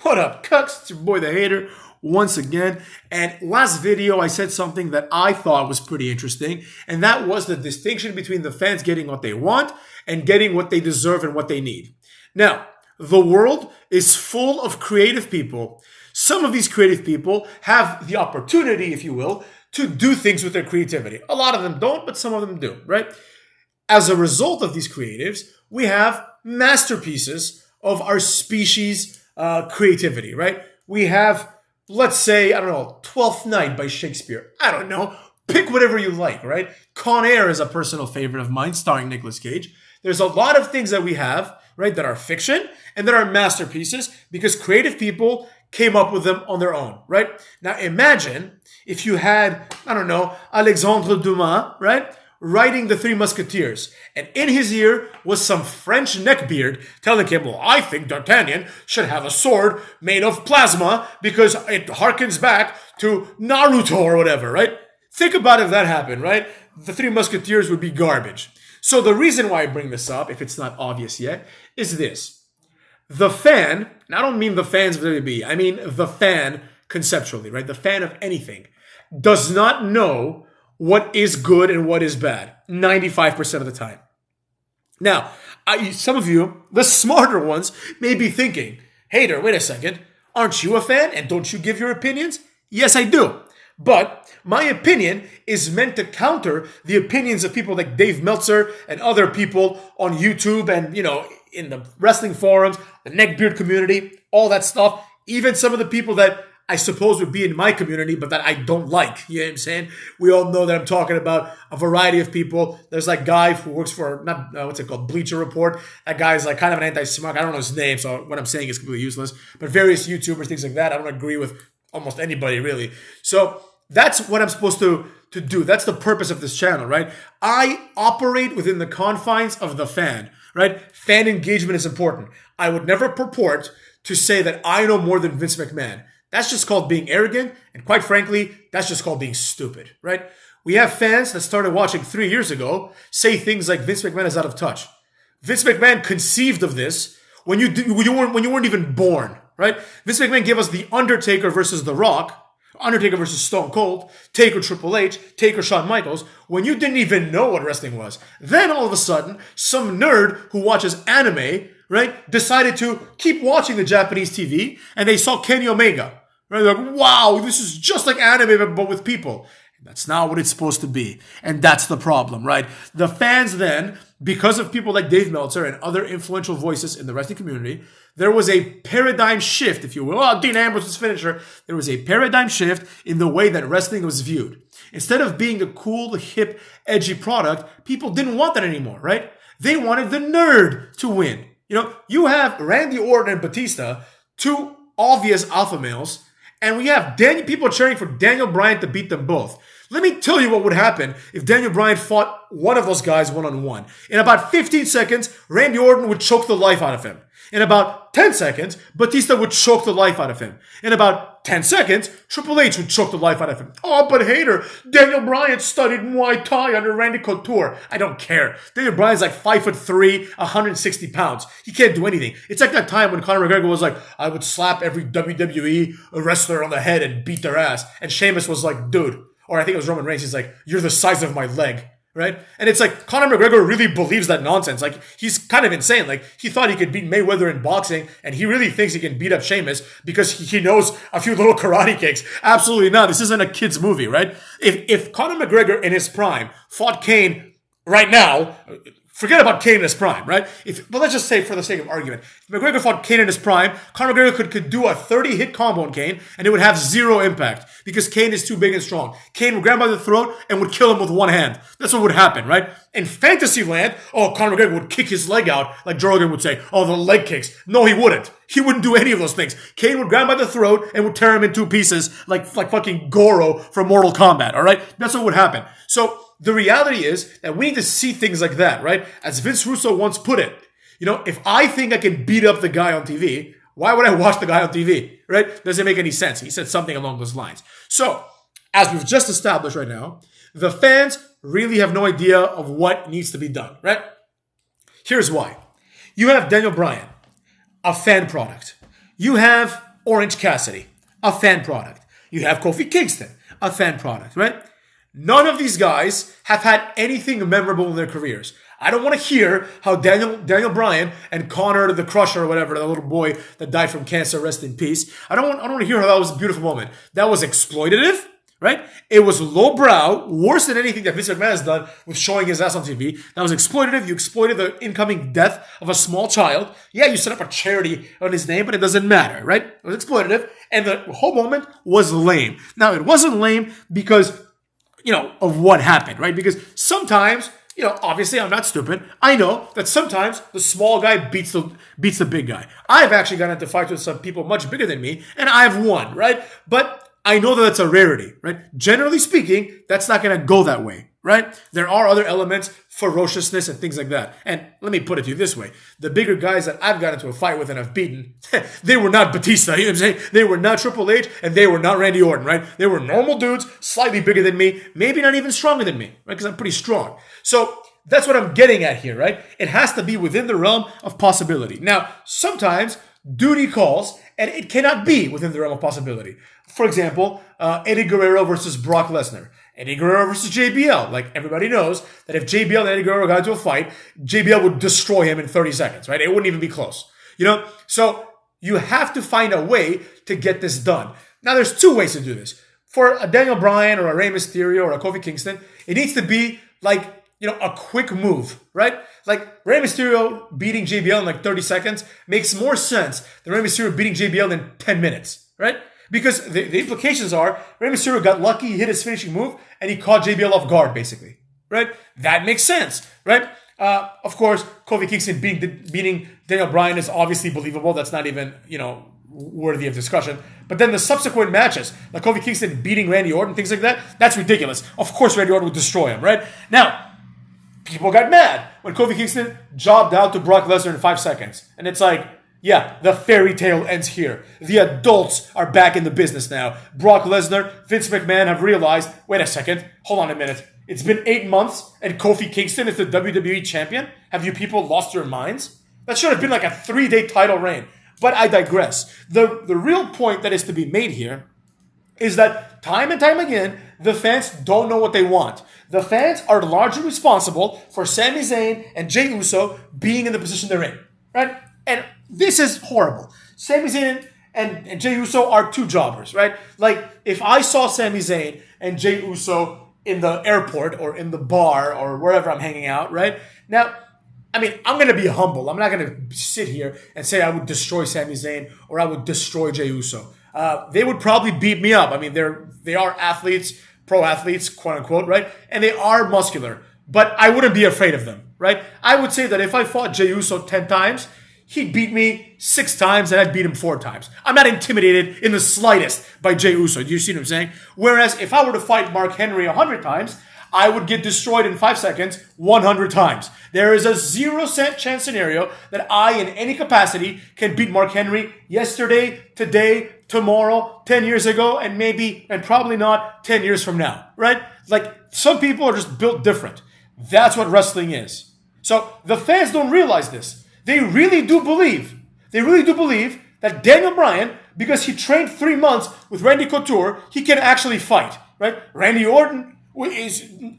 What up, Cucks? It's your boy the Hater once again. And last video I said something that I thought was pretty interesting, and that was the distinction between the fans getting what they want and getting what they deserve and what they need. Now, the world is full of creative people. Some of these creative people have the opportunity, if you will, to do things with their creativity. A lot of them don't, but some of them do, right? As a result of these creatives, we have masterpieces of our species' creativity, right? We have, let's say, I don't know, Twelfth Night by Shakespeare. I don't know. Pick whatever you like, right? Con Air is a personal favorite of mine, starring Nicolas Cage. There's a lot of things that we have, right, that are fiction and that are masterpieces because creative people came up with them on their own, right? Now imagine if you had, I don't know, Alexandre Dumas, right, writing The Three Musketeers, and in his ear was some French neckbeard telling him, well, I think D'Artagnan should have a sword made of plasma because it harkens back to Naruto or whatever, right? Think about if that happened, right? The Three Musketeers would be garbage. So the reason why I bring this up, if it's not obvious yet, is this. The fan, and I don't mean the fans of WWE, I mean the fan conceptually, right? The fan of anything, does not know what is good and what is bad 95% of the time. Now, some of you, the smarter ones, may be thinking, Hater, wait a second, aren't you a fan and don't you give your opinions? Yes, I do. But my opinion is meant to counter the opinions of people like Dave Meltzer and other people on YouTube and, in the wrestling forums, the neckbeard community, all that stuff. Even some of the people that I suppose would be in my community, but that I don't like. You know what I'm saying? We all know that I'm talking about a variety of people. There's like guy who works for, Bleacher Report. That guy's like kind of an anti-smug. I don't know his name, so what I'm saying is completely useless. But various YouTubers, things like that, I don't agree with almost anybody, really. So that's what I'm supposed to do. That's the purpose of this channel, right? I operate within the confines of the fan, right? Fan engagement is important. I would never purport to say that I know more than Vince McMahon. That's just called being arrogant, and quite frankly, that's just called being stupid, right? We have fans that started watching 3 years ago say things like Vince McMahon is out of touch. Vince McMahon conceived of this when you weren't even born, right? Vince McMahon gave us The Undertaker versus The Rock, Undertaker versus Stone Cold, Taker Triple H, Taker Shawn Michaels, when you didn't even know what wrestling was. Then all of a sudden, some nerd who watches anime, right, decided to keep watching the Japanese TV, and they saw Kenny Omega. Right? They're like, wow, this is just like anime, but with people. And that's not what it's supposed to be. And that's the problem, right? The fans then, because of people like Dave Meltzer and other influential voices in the wrestling community, there was a paradigm shift, if you will. Oh, Dean Ambrose's finisher. There was a paradigm shift in the way that wrestling was viewed. Instead of being a cool, hip, edgy product, people didn't want that anymore, right? They wanted the nerd to win. You have Randy Orton and Batista, two obvious alpha males, and we have people cheering for Daniel Bryan to beat them both. Let me tell you what would happen if Daniel Bryan fought one of those guys one-on-one. In about 15 seconds, Randy Orton would choke the life out of him. In about 10 seconds, Batista would choke the life out of him. In about 10 seconds, Triple H would choke the life out of him. Oh, but Hater, Daniel Bryan studied Muay Thai under Randy Couture. I don't care. Daniel Bryan's like 5'3", 160 pounds. He can't do anything. It's like that time when Conor McGregor was like, I would slap every WWE wrestler on the head and beat their ass. And Sheamus was like, dude. Or I think it was Roman Reigns. He's like, you're the size of my leg. Right? And it's like Conor McGregor really believes that nonsense. Like, he's kind of insane. Like, he thought he could beat Mayweather in boxing, and he really thinks he can beat up Sheamus because he knows a few little karate kicks. Absolutely not. This isn't a kid's movie, right? If Conor McGregor in his prime fought Kane right now, forget about Kane in his prime, right? But let's just say, for the sake of argument, if McGregor fought Kane in his prime, Conor McGregor could do a 30-hit combo on Kane, and it would have zero impact because Kane is too big and strong. Kane would grab him by the throat and would kill him with one hand. That's what would happen, right? In fantasy land, Conor McGregor would kick his leg out, like Joe Rogan would say, the leg kicks. No, he wouldn't. He wouldn't do any of those things. Kane would grab him by the throat and would tear him in two pieces like fucking Goro from Mortal Kombat, all right? That's what would happen. So the reality is that we need to see things like that, right? As Vince Russo once put it, if I think I can beat up the guy on TV, why would I watch the guy on TV, right? Doesn't make any sense. He said something along those lines. So, as we've just established right now, the fans really have no idea of what needs to be done, right? Here's why. You have Daniel Bryan, a fan product. You have Orange Cassidy, a fan product. You have Kofi Kingston, a fan product, right? None of these guys have had anything memorable in their careers. I don't want to hear how Daniel Bryan and Connor the Crusher or whatever, the little boy that died from cancer, rest in peace. I don't want to hear how that was a beautiful moment. That was exploitative, right? It was lowbrow, worse than anything that Vince McMahon has done with showing his ass on TV. That was exploitative. You exploited the incoming death of a small child. Yeah, you set up a charity on his name, but it doesn't matter, right? It was exploitative. And the whole moment was lame. Now, it wasn't lame because, of what happened, right? Because sometimes, obviously I'm not stupid. I know that sometimes the small guy beats the big guy. I've actually gotten into fights with some people much bigger than me, and I've won, right? But I know that that's a rarity, right? Generally speaking, that's not going to go that way, right? There are other elements, ferociousness and things like that. And let me put it to you this way. The bigger guys that I've got into a fight with and I've beaten, they were not Batista, you know what I'm saying? They were not Triple H and they were not Randy Orton, right? They were normal dudes, slightly bigger than me, maybe not even stronger than me, right? Because I'm pretty strong. So that's what I'm getting at here, right? It has to be within the realm of possibility. Now, sometimes duty calls and it cannot be within the realm of possibility. For example, Eddie Guerrero versus Brock Lesnar. Eddie Guerrero versus JBL. Like, everybody knows that if JBL and Eddie Guerrero got into a fight, JBL would destroy him in 30 seconds, right? It wouldn't even be close. So you have to find a way to get this done. Now, there's two ways to do this. For a Daniel Bryan or a Rey Mysterio or a Kofi Kingston, it needs to be like, a quick move, right? Like Rey Mysterio beating JBL in like 30 seconds makes more sense than Rey Mysterio beating JBL in 10 minutes, right? Because the implications are Rey Mysterio got lucky, he hit his finishing move, and he caught JBL off guard, basically, right? That makes sense, right? Of course, Kofi Kingston beating Daniel Bryan is obviously believable. That's not even, worthy of discussion. But then the subsequent matches, like Kofi Kingston beating Randy Orton, things like that, that's ridiculous. Of course, Randy Orton would destroy him, right? Now, people got mad when Kofi Kingston jobbed out to Brock Lesnar in 5 seconds. And it's like, yeah, the fairy tale ends here. The adults are back in the business now. Brock Lesnar, Vince McMahon have realized, wait a second, hold on a minute. It's been 8 months and Kofi Kingston is the WWE champion? Have you people lost your minds? That should have been like a 3-day title reign. But I digress. The real point that is to be made here is that time and time again, the fans don't know what they want. The fans are largely responsible for Sami Zayn and Jey Uso being in the position they're in, right? And this is horrible. Sami Zayn and Jey Uso are two jobbers, right? Like, if I saw Sami Zayn and Jey Uso in the airport or in the bar or wherever I'm hanging out, right? Now, I'm going to be humble. I'm not going to sit here and say I would destroy Sami Zayn or I would destroy Jey Uso. They would probably beat me up. They are athletes, pro athletes, quote unquote, right? And they are muscular, but I wouldn't be afraid of them, right? I would say that if I fought Jey Uso 10 times, he'd beat me 6 times and I'd beat him 4 times. I'm not intimidated in the slightest by Jey Uso. Do you see what I'm saying? Whereas if I were to fight Mark Henry 100 times, I would get destroyed in 5 seconds 100 times. There is a 0% chance scenario that I, in any capacity, can beat Mark Henry yesterday, today, tomorrow, 10 years ago, and maybe, and probably not, 10 years from now, right? Like, some people are just built different. That's what wrestling is. So the fans don't realize this. They really do believe that Daniel Bryan, because he trained 3 months with Randy Couture, he can actually fight, right? Randy Orton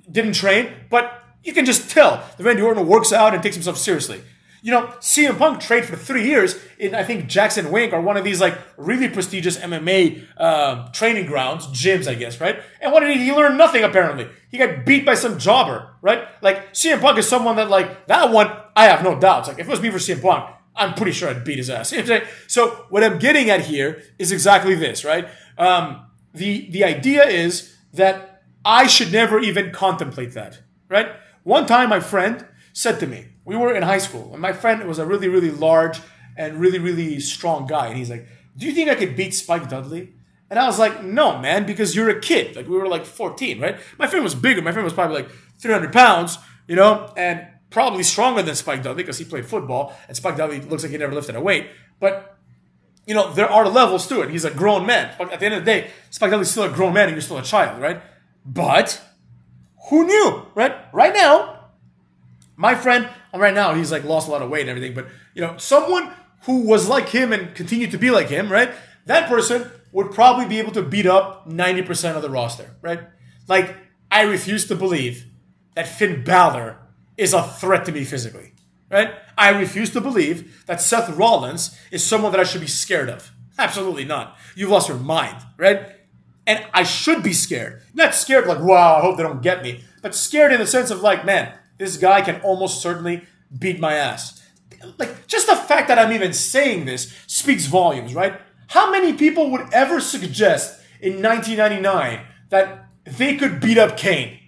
didn't train, but you can just tell that Randy Orton works out and takes himself seriously. CM Punk trained for 3 years in, I think, Jackson Wink or one of these like really prestigious MMA training grounds, gyms, I guess, right? And what did he learn? Nothing, apparently. He got beat by some jobber, right? Like, CM Punk is someone that, like, that one, I have no doubts. Like, if it was me for CM Punk, I'm pretty sure I'd beat his ass. You know what I'm saying? So what I'm getting at here is exactly this, right? The idea is that I should never even contemplate that, right? One time my friend said to me, we were in high school, and my friend was a really, really large and really, really strong guy. And he's like, do you think I could beat Spike Dudley? And I was like, no, man, because you're a kid. Like, we were like 14, right? My friend was bigger. My friend was probably like 300 pounds, and probably stronger than Spike Dudley because he played football, and Spike Dudley looks like he never lifted a weight. But, there are levels to it. He's a grown man. But at the end of the day, Spike Dudley's still a grown man and you're still a child, right? But who knew, right? Right now, my friend, right now, he's like lost a lot of weight and everything. But, someone who was like him and continued to be like him, right? that person would probably be able to beat up 90% of the roster, right? Like, I refuse to believe that Finn Balor is a threat to me physically, right? I refuse to believe that Seth Rollins is someone that I should be scared of. Absolutely not. You've lost your mind, right? And I should be scared. Not scared like, wow, I hope they don't get me. But scared in the sense of like, man, this guy can almost certainly beat my ass. Like, just the fact that I'm even saying this speaks volumes, right? How many people would ever suggest in 1999 that they could beat up Kane?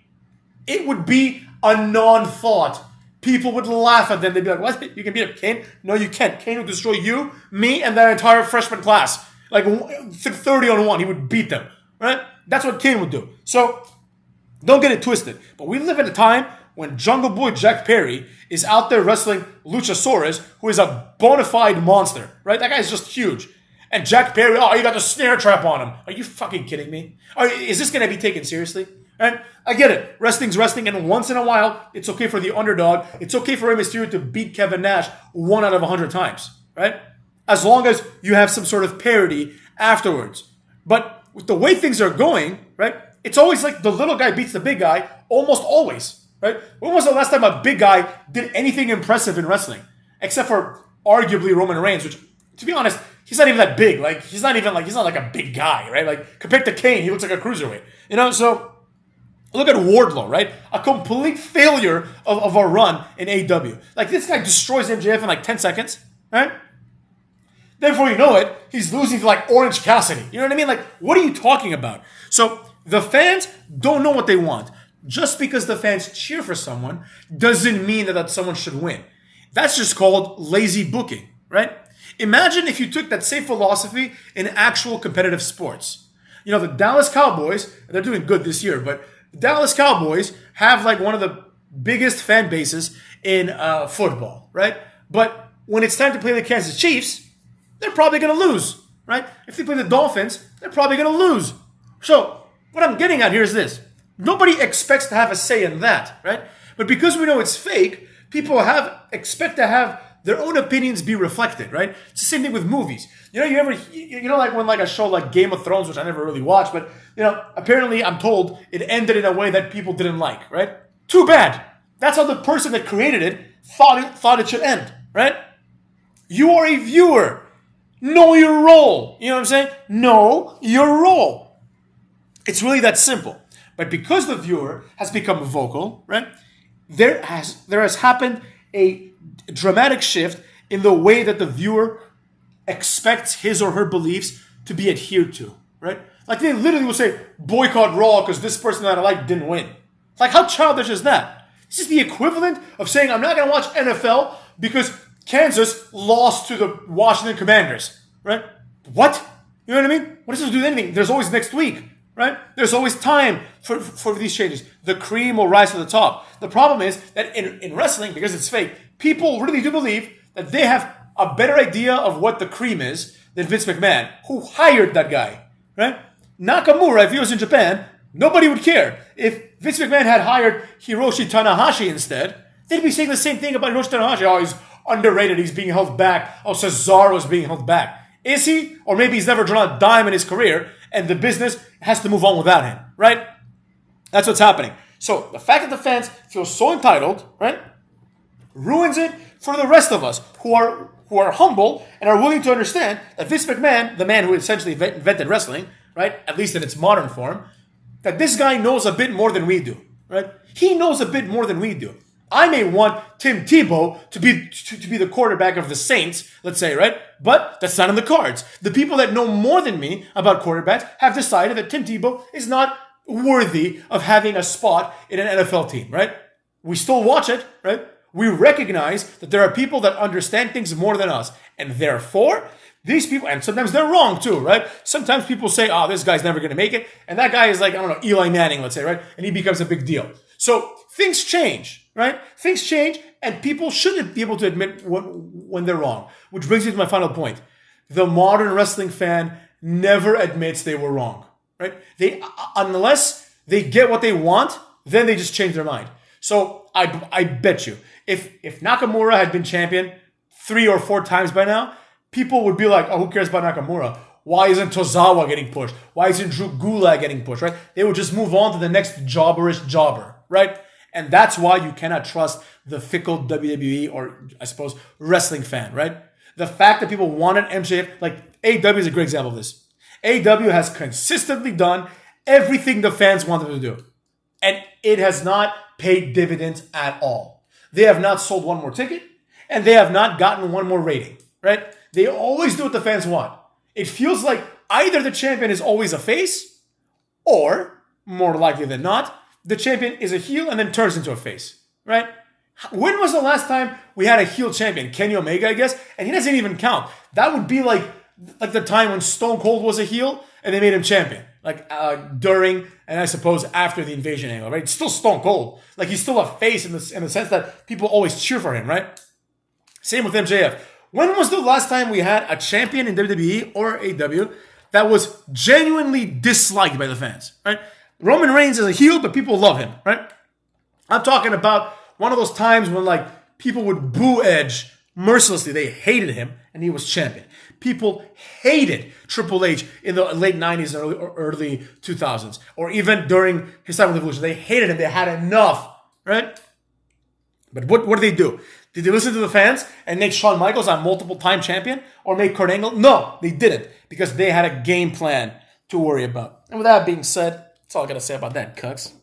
It would be a non-thought. People would laugh at them. They'd be like, what? You can beat up Kane? No, you can't. Kane would destroy you, me, and that entire freshman class. Like 30 on 1, he would beat them, right? That's what Kane would do. So, don't get it twisted. But we live in a time when Jungle Boy Jack Perry is out there wrestling Luchasaurus, who is a bona fide monster, right? That guy's just huge. And Jack Perry, oh, you got the snare trap on him. Are you fucking kidding me? Is this going to be taken seriously? Right? I get it. Wrestling's wrestling, and once in a while, it's okay for the underdog. It's okay for Rey Mysterio to beat Kevin Nash 1 out of 100 times, right? As long as you have some sort of parity afterwards. But with the way things are going, right, it's always like the little guy beats the big guy, almost always, right? When was the last time a big guy did anything impressive in wrestling? Except for arguably Roman Reigns, which, to be honest, he's not even that big. Like, he's not like a big guy, right? Like, compared to Kane, he looks like a cruiserweight. You know, so look at Wardlow, right? A complete failure of a run in AEW. Like, this guy destroys MJF in like 10 seconds, right? Then before you know it, he's losing to like Orange Cassidy. You know what I mean? Like, what are you talking about? So the fans don't know what they want. Just because the fans cheer for someone doesn't mean that someone should win. That's just called lazy booking, right? Imagine if you took that same philosophy in actual competitive sports. You know, the Dallas Cowboys, they're doing good this year, but the Dallas Cowboys have like one of the biggest fan bases in football, right? But when it's time to play the Kansas Chiefs, they're probably going to lose, right? If they play the Dolphins, they're probably going to lose. So what I'm getting at here is this. Nobody expects to have a say in that, right? But because we know it's fake, people expect to have their own opinions be reflected, right? It's the same thing with movies. You know, like when like a show like Game of Thrones, which I never really watched, but you know, apparently I'm told it ended in a way that people didn't like, right? Too bad. That's how the person that created it thought it should end, right? You are a viewer. Know your role. You know what I'm saying? Know your role. It's really that simple. But because the viewer has become vocal, right? There has happened a dramatic shift in the way that the viewer expects his or her beliefs to be adhered to, right? Like they literally will say, boycott Raw because this person that I like didn't win. Like, how childish is that? This is the equivalent of saying I'm not going to watch NFL because Kansas lost to the Washington Commanders, right? What? You know what I mean? What does this do with anything? There's always next week, right? There's always time for these changes. The cream will rise to the top. The problem is that in wrestling, because it's fake, people really do believe that they have a better idea of what the cream is than Vince McMahon, who hired that guy, right? Nakamura, if he was in Japan, nobody would care. If Vince McMahon had hired Hiroshi Tanahashi instead, they'd be saying the same thing about Hiroshi Tanahashi. Oh, he's underrated. He's being held back. Oh, Cesaro's being held back. Is he? Or maybe he's never drawn a dime in his career and the business has to move on without him, right? That's what's happening. So the fact that the fans feel so entitled, right, ruins it for the rest of us who are humble and are willing to understand that Vince McMahon, the man who essentially invented wrestling, right, at least in its modern form, that this guy knows a bit more than we do, right? He knows a bit more than we do. I may want Tim Tebow to be the quarterback of the Saints, let's say, right? But that's not in the cards. The people that know more than me about quarterbacks have decided that Tim Tebow is not worthy of having a spot in an NFL team, right? We still watch it, right? We recognize that there are people that understand things more than us. And therefore, these people, and sometimes they're wrong too, right? Sometimes people say, oh, this guy's never going to make it. And that guy is like, I don't know, Eli Manning, let's say, right? And he becomes a big deal. So things change, right? Things change, and people shouldn't be able to admit when they're wrong. Which brings me to my final point. The modern wrestling fan never admits they were wrong, right? Unless they get what they want, then they just change their mind. So I bet you, if Nakamura had been champion 3 or 4 times by now, people would be like, oh, who cares about Nakamura? Why isn't Tozawa getting pushed? Why isn't Drew Gulak getting pushed, right? They would just move on to the next jobberish jobber, right? And that's why you cannot trust the fickle WWE or, I suppose, wrestling fan, right? The fact that people wanted MJF, like AEW is a great example of this. AEW has consistently done everything the fans wanted to do. And it has not paid dividends at all. They have not sold one more ticket, and they have not gotten one more rating, right? They always do what the fans want. It feels like either the champion is always a face, or, more likely than not, the champion is a heel and then turns into a face, right? When was the last time we had a heel champion? Kenny Omega, I guess, and he doesn't even count. That would be like the time when Stone Cold was a heel and they made him champion. Like during and I suppose after the Invasion angle, right? It's still Stone Cold. Like he's still a face in the sense that people always cheer for him, right? Same with MJF. When was the last time we had a champion in WWE or AEW that was genuinely disliked by the fans, right? Roman Reigns is a heel, but people love him, right? I'm talking about one of those times when like people would boo Edge mercilessly. They hated him and he was champion. People hated Triple H in the late 90s and early 2000s, or even during his time with Evolution. They hated him. They had enough, right? But what did they do? Did they listen to the fans and make Shawn Michaels a multiple-time champion or make Kurt Angle? No, they didn't, because they had a game plan to worry about. And with that being said, that's all I got to say about that, cucks.